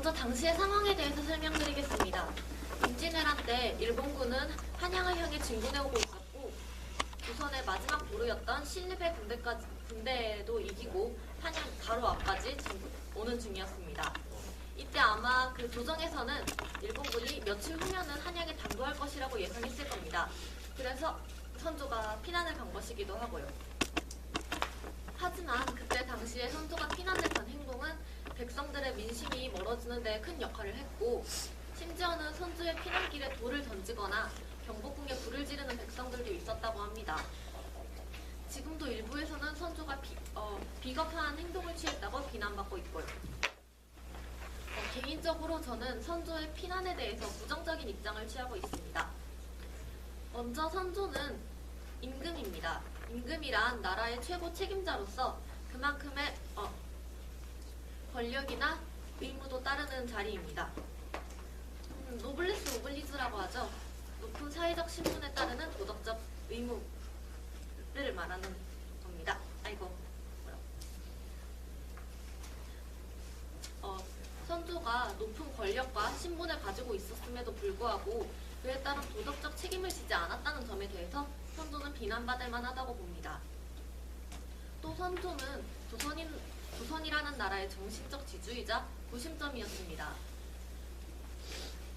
먼저 당시의 상황에 대해서 설명드리겠습니다. 임진왜란 때 일본군은 한양을 향해 진군해오고 있었고 조선의 마지막 보루였던 신립의 군대에도 이기고 한양 바로 앞까지 오는 중이었습니다. 이때 아마 그 조정에서는 일본군이 며칠 후면은 한양에 당도할 것이라고 예상했을 겁니다. 그래서 선조가 피난을 간 것이기도 하고요. 하지만 그때 당시에 선조가 피난을 간 행동은 백성들의 민심이 멀어지는 데 큰 역할을 했고, 심지어는 선조의 피난길에 돌을 던지거나 경복궁에 불을 지르는 백성들도 있었다고 합니다. 지금도 일부에서는 선조가 비겁한 행동을 취했다고 비난받고 있고요. 개인적으로 저는 선조의 피난에 대해서 부정적인 입장을 취하고 있습니다. 먼저 선조는 임금입니다. 임금이란 나라의 최고 책임자로서 그만큼의 권력이나 의무도 따르는 자리입니다. 노블레스 오블리주라고 하죠. 높은 사회적 신분에 따르는 도덕적 의무를 말하는 겁니다. 선조가 높은 권력과 신분을 가지고 있었음에도 불구하고 그에 따른 도덕적 책임을 지지 않았다는 점에 대해서 선조는 비난받을 만하다고 봅니다. 또 선조는 조선이라는 나라의 정신적 지주이자 구심점이었습니다.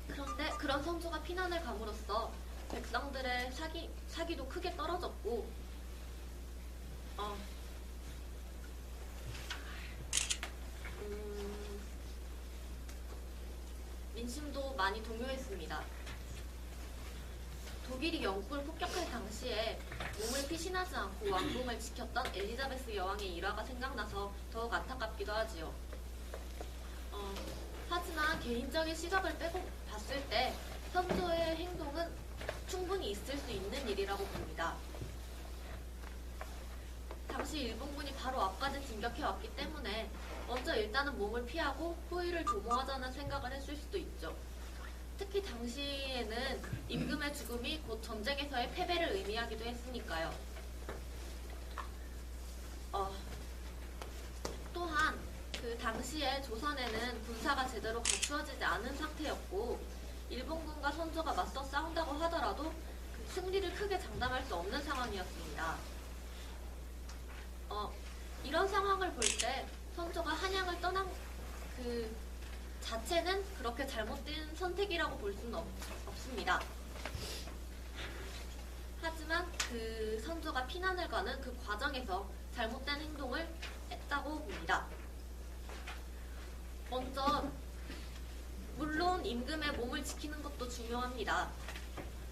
그런데 그런 선조가 피난을 감으로써 백성들의 사기도 크게 떨어졌고 민심도 많이 동요했습니다. 독일이 영국을 폭격할 당시에 몸을 피신하지 않고 왕궁을 지켰던 엘리자베스 여왕의 일화가 생각나서 더욱 안타깝기도 하지요. 하지만 개인적인 시각을 빼고 봤을 때 선조의 행동은 충분히 있을 수 있는 일이라고 봅니다. 당시 일본군이 바로 앞까지 진격해왔기 때문에 먼저 일단은 몸을 피하고 후위를 도모하자는 생각을 했을 수도 있죠. 특히 당시에는 임금의 죽음이 곧 전쟁에서의 패배를 의미하기도 했으니까요. 또한 그 당시에 조선에는 군사가 제대로 갖추어지지 않은 상태였고 일본군과 선조가 맞서 싸운다고 하더라도 그 승리를 크게 장담할 수 없는 상황이었습니다. 이런 상황을 볼 때 선조가 한양을 떠난 그 자체는 그렇게 잘못된 선택이라고 볼 수는 없습니다. 하지만 그 선조가 피난을 가는 그 과정에서 잘못된 행동을 했다고 봅니다. 먼저 물론 임금의 몸을 지키는 것도 중요합니다.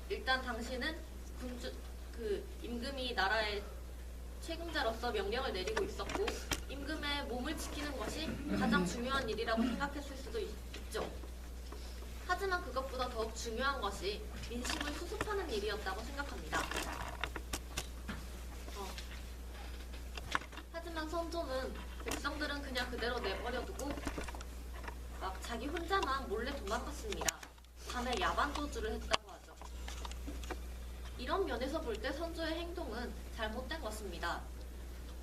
일단 당시는 임금이 나라의 책임자로서 명령을 내리고 있었고 임금의 몸을 지키는 것이 가장 중요한 일이라고 생각했을 수도 있죠. 하지만 그것보다 더욱 중요한 것이 민심을 수습하는 일이었다고 생각합니다. 하지만 선조는 백성들은 그냥 그대로 내버려두고 막 자기 혼자만 몰래 도망갔습니다. 밤에 야반 도주를 했다고 하죠. 이런 면에서 볼 때 선조의 행동은 잘못된 것입니다.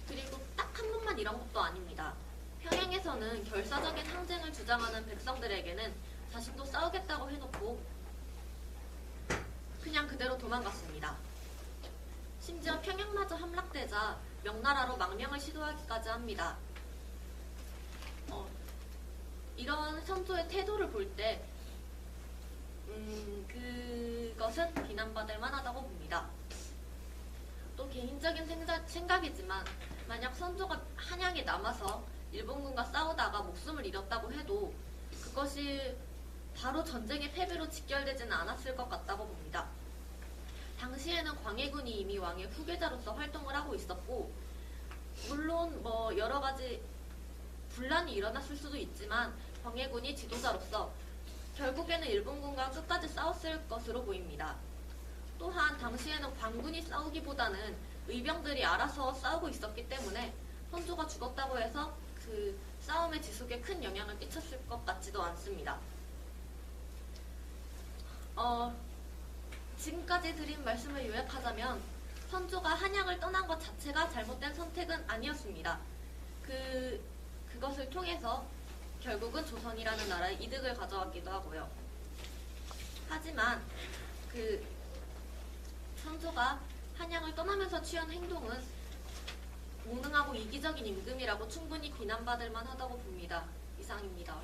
그리고 딱 한 번만 이런 것도 아닙니다. 평양에서는 결사적인 항쟁을 주장하는 백성들에게는 자신도 싸우겠다고 해놓고 그냥 그대로 도망갔습니다. 심지어 평양마저 함락되자 명나라로 망명을 시도하기까지 합니다. 이런 선조의 태도를 볼 때 그것은 비난받을 만하다고 봅니다. 또 개인적인 생각이지만 만약 선조가 한양에 남아서 일본군과 싸우다가 목숨을 잃었다고 해도 그것이 바로 전쟁의 패배로 직결되지는 않았을 것 같다고 봅니다. 당시에는 광해군이 이미 왕의 후계자로서 활동을 하고 있었고 물론 여러 가지 분란이 일어났을 수도 있지만 광해군이 지도자로서 결국에는 일본군과 끝까지 싸웠을 것으로 보입니다. 또한 당시에는 광군이 싸우기보다는 의병들이 알아서 싸우고 있었기 때문에 선조가 죽었다고 해서 그 싸움의 지속에 큰 영향을 끼쳤을 것 같지도 않습니다. 지금까지 드린 말씀을 요약하자면 선조가 한양을 떠난 것 자체가 잘못된 선택은 아니었습니다. 그것을 통해서 결국은 조선이라는 나라의 이득을 가져왔기도 하고요. 하지만 그 선조가 한양을 떠나면서 취한 행동은 무능하고 이기적인 임금이라고 충분히 비난받을 만하다고 봅니다. 이상입니다.